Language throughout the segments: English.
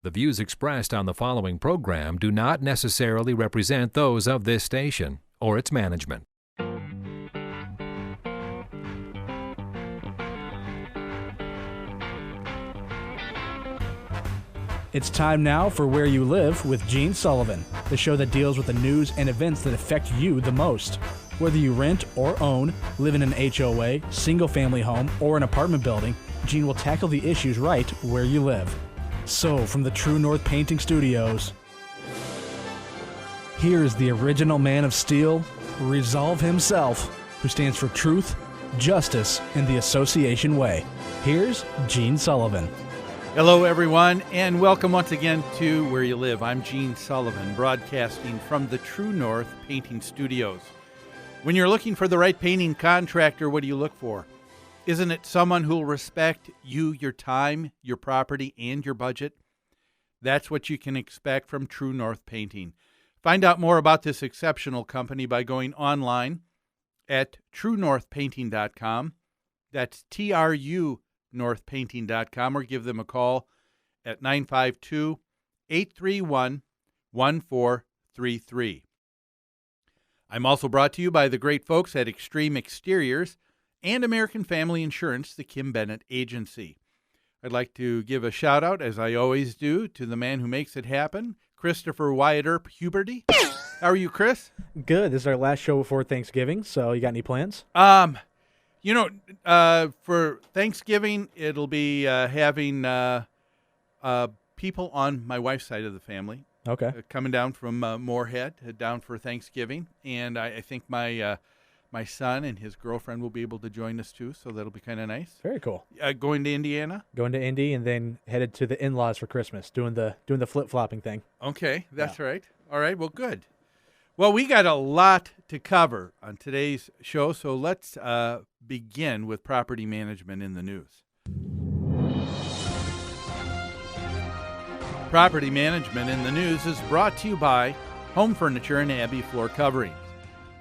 The views expressed on the following program do not necessarily represent those of this station or its management. It's time now for Where You Live with Gene Sullivan, the show that deals with the news and events that affect you the most. Whether you rent or own, live in an HOA, single-family home, or an apartment building, Gene will tackle the issues right where you live. So, from the True North Painting Studios, here is the original man of steel, Resolve himself, who stands for truth, justice, and the association way. Here's Gene Sullivan. Hello, everyone, and welcome once again to Where You Live. I'm Gene Sullivan, broadcasting from the True North Painting Studios. When you're looking for the right painting contractor, what do you look for? Isn't it someone who'll respect you, your time, your property, and your budget? That's what you can expect from True North Painting. Find out more about this exceptional company by going online at truenorthpainting.com. That's TRUnorthpainting.com, or give them a call at 952-831-1433. I'm also brought to you by the great folks at Extreme Exteriors and American Family Insurance, the Kim Bennett Agency. I'd like to give a shout out, as I always do, to the man who makes it happen, Christopher Wyatt Earp Huberty. How are you, Chris? Good. This is our last show before Thanksgiving, so you got any plans? For Thanksgiving, it'll be having people on my wife's side of the family. Okay. Coming down from Moorhead down for Thanksgiving, and I think my son and his girlfriend will be able to join us too, so that'll be kind of nice. Very cool. Going to Indiana? Going to Indy and then headed to the in-laws for Christmas, doing the flip-flopping thing. Okay, that's right. All right, well, good. Well, we got a lot to cover on today's show, so let's begin with property management in the news. Property management in the news is brought to you by Home Furniture and Abbey Floor Coverings.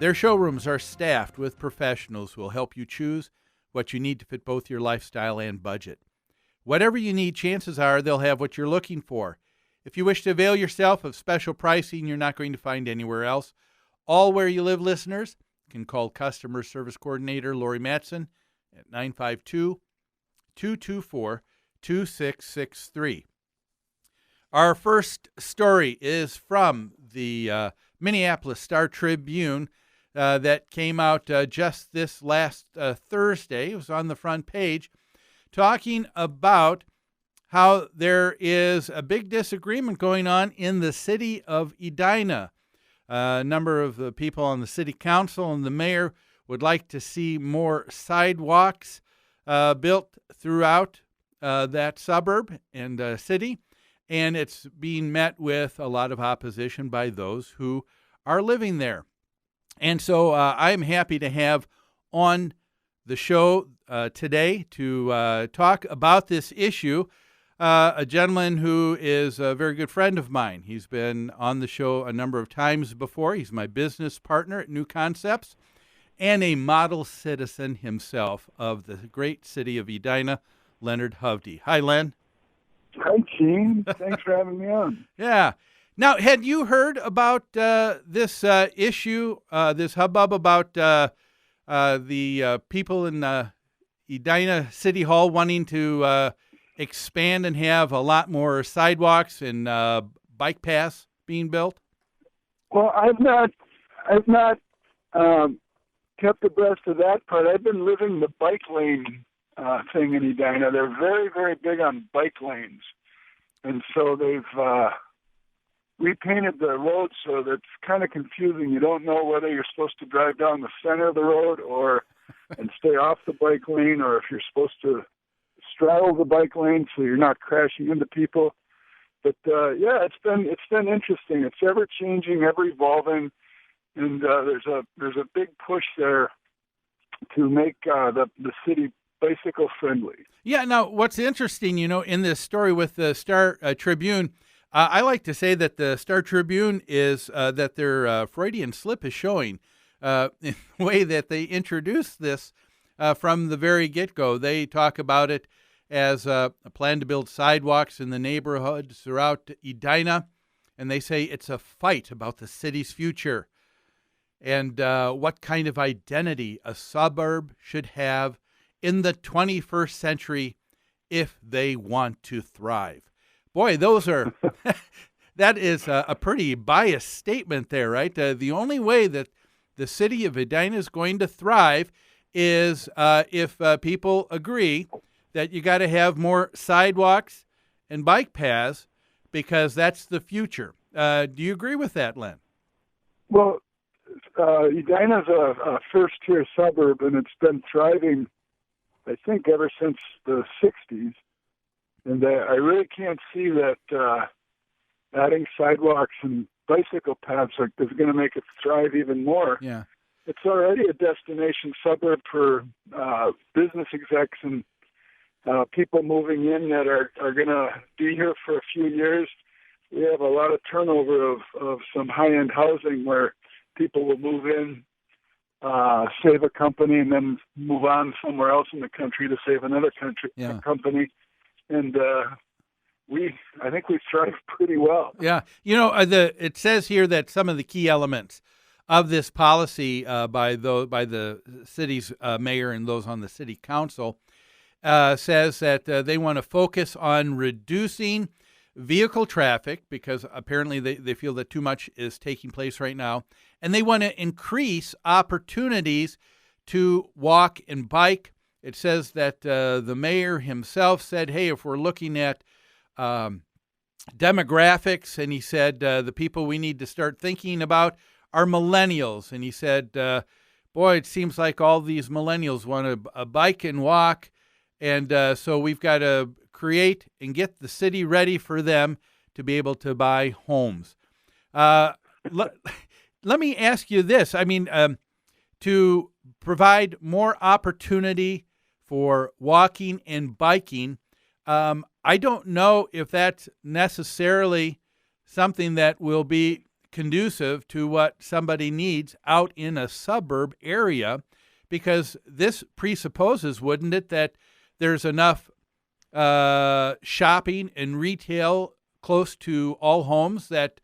Their showrooms are staffed with professionals who will help you choose what you need to fit both your lifestyle and budget. Whatever you need, chances are they'll have what you're looking for. If you wish to avail yourself of special pricing you're not going to find anywhere else, all Where You Live listeners can call Customer Service Coordinator Lori Matson at 952-224-2663. Our first story is from the Minneapolis Star-Tribune that came out just this last Thursday. It was on the front page, talking about how there is a big disagreement going on in the city of Edina. A number of people on the city council and the mayor would like to see more sidewalks built throughout that suburb and city, and it's being met with a lot of opposition by those who are living there. And so I'm happy to have on the show today to talk about this issue a gentleman who is a very good friend of mine. He's been on the show a number of times before. He's my business partner at New Concepts and a model citizen himself of the great city of Edina, Leonard Hovde. Hi, Len. Hi, Gene. Thanks for having me on. Yeah. Now, had you heard about this issue, this hubbub about the people in Edina City Hall wanting to expand and have a lot more sidewalks and bike paths being built? Well, I've not kept abreast of that part. I've been living the bike lane thing in Edina. They're very, very big on bike lanes, and so they've repainted the road so that's kind of confusing. You don't know whether you're supposed to drive down the center of the road and stay off the bike lane, or if you're supposed to straddle the bike lane so you're not crashing into people. But it's been interesting. It's ever changing, ever evolving, and there's a big push there to make the city bicycle friendly. Yeah. Now, what's interesting, in this story with the Star Tribune, I like to say that the Star Tribune is that their Freudian slip is showing in the way that they introduce this from the very get-go. They talk about it has a plan to build sidewalks in the neighborhoods throughout Edina, and they say it's a fight about the city's future and what kind of identity a suburb should have in the 21st century if they want to thrive. Boy, those are that is a pretty biased statement there, right? The only way that the city of Edina is going to thrive is if people agree that you got to have more sidewalks and bike paths because that's the future. Do you agree with that, Len? Well, Edina's a first-tier suburb, and it's been thriving, I think, ever since the 60s. And I really can't see that adding sidewalks and bicycle paths is going to make it thrive even more. Yeah. It's already a destination suburb for business execs and people moving in that are going to be here for a few years. We have a lot of turnover of some high-end housing where people will move in, save a company, and then move on somewhere else in the country to save another company. And I think we thrive pretty well. Yeah. It says here that some of the key elements of this policy by the city's mayor and those on the city council says that they want to focus on reducing vehicle traffic because apparently they feel that too much is taking place right now. And they want to increase opportunities to walk and bike. It says that the mayor himself said, hey, if we're looking at demographics, and he said the people we need to start thinking about are millennials. And he said, boy, it seems like all these millennials want a bike and walk. And so we've got to create and get the city ready for them to be able to buy homes. Let me ask you this. I mean, to provide more opportunity for walking and biking, I don't know if that's necessarily something that will be conducive to what somebody needs out in a suburb area, because this presupposes, wouldn't it, that there's enough shopping and retail close to all homes that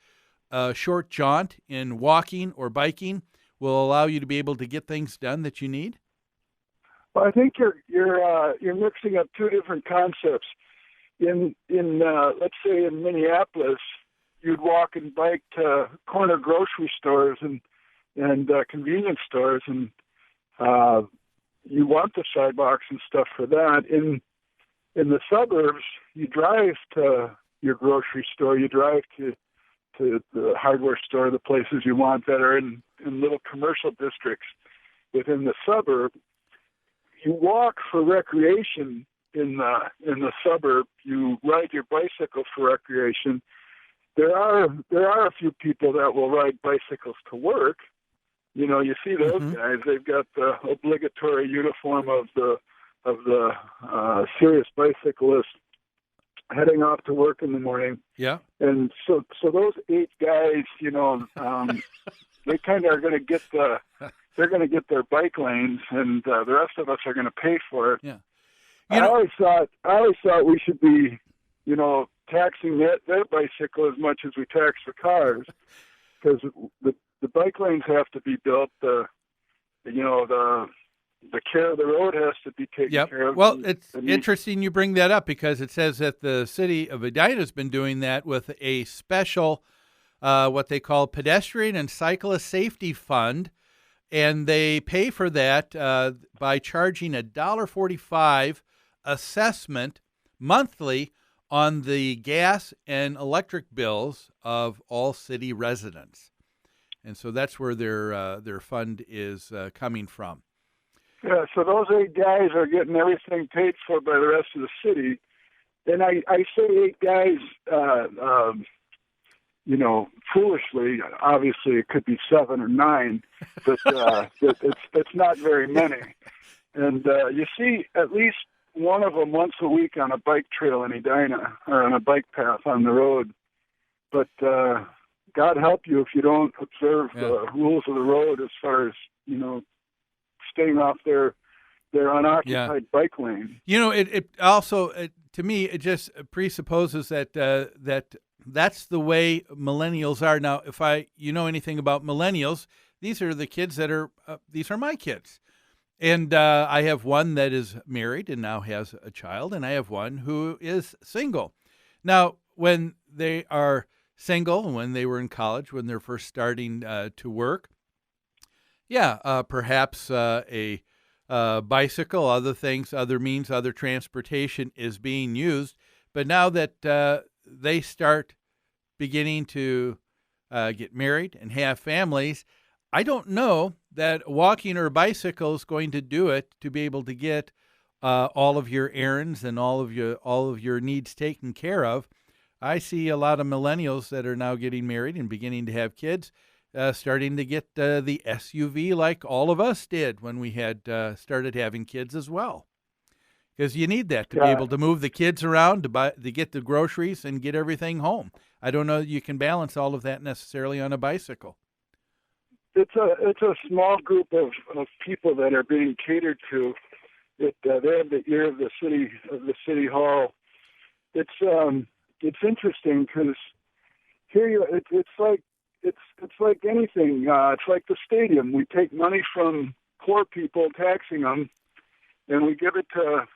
a short jaunt in walking or biking will allow you to be able to get things done that you need? Well, I think you're mixing up two different concepts. In let's say in Minneapolis, you'd walk and bike to corner grocery stores and convenience stores, and you want the sidewalks and stuff for that. In the suburbs, you drive to your grocery store, you drive to the hardware store, the places you want that are in little commercial districts within the suburb. You walk for recreation in the suburb. You ride your bicycle for recreation. There are a few people that will ride bicycles to work. You know, you see those guys. They've got the obligatory uniform of the serious bicyclist heading off to work in the morning. Yeah. And so those 8 guys, you know, they kind of are going to get they're going to get their bike lanes, and the rest of us are going to pay for it. Yeah. I always thought we should be, you know, taxing their bicycle as much as we tax the cars, because the bike lanes have to be built. The care of the road has to be taken care of. Well, it's interesting you bring that up, because it says that the city of Edina has been doing that with a special, what they call pedestrian and cyclist safety fund, and they pay for that by charging $1.45 assessment monthly on the gas and electric bills of all city residents. And so that's where their fund is coming from. Yeah, so those 8 guys are getting everything paid for by the rest of the city. And I say 8 guys, you know, foolishly. Obviously, it could be 7 or 9, but it's not very many. And you see at least one of them once a week on a bike trail in Edina, or on a bike path on the road. But God help you if you don't observe the rules of the road as far as, you know, staying off their their unoccupied bike lane. You know, it also, to me, it just presupposes that that's the way millennials are. Now, if you know anything about millennials, these are the kids that are, these are my kids. And I have one that is married and now has a child, and I have one who is single. Now, when they are single, when they were in college, when they're first starting to work, perhaps a bicycle, other things, other means, other transportation is being used. But now that they start beginning to get married and have families, I don't know that walking or bicycle is going to do it to be able to get all of your errands and all of your needs taken care of. I see a lot of millennials that are now getting married and beginning to have kids, starting to get the SUV like all of us did when we had started having kids as well. Because you need that to be able to move the kids around, to get the groceries and get everything home. I don't know that you can balance all of that necessarily on a bicycle. It's a small group of people that are being catered to. They have the ear of the city hall. It's interesting because here it's like anything. It's like the stadium. We take money from poor people, taxing them, and we give it to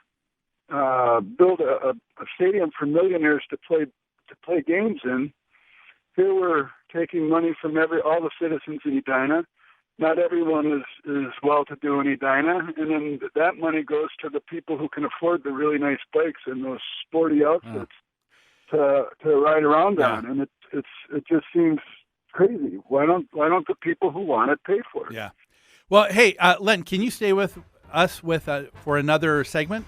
build a stadium for millionaires to play games in. Here we're taking money from all the citizens in Edina. Not everyone is well-to-do in Edina, and then that money goes to the people who can afford the really nice bikes and those sporty outfits to ride around on. And it just seems crazy. Why don't the people who want it pay for it? Yeah. Well, hey, Len, can you stay with us for another segment?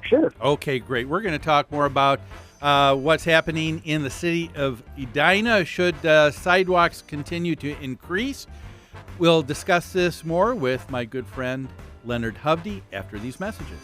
Sure. Okay, great. We're going to talk more about what's happening in the city of Edina. Should sidewalks continue to increase? We'll discuss this more with my good friend Leonard Hovde after these messages.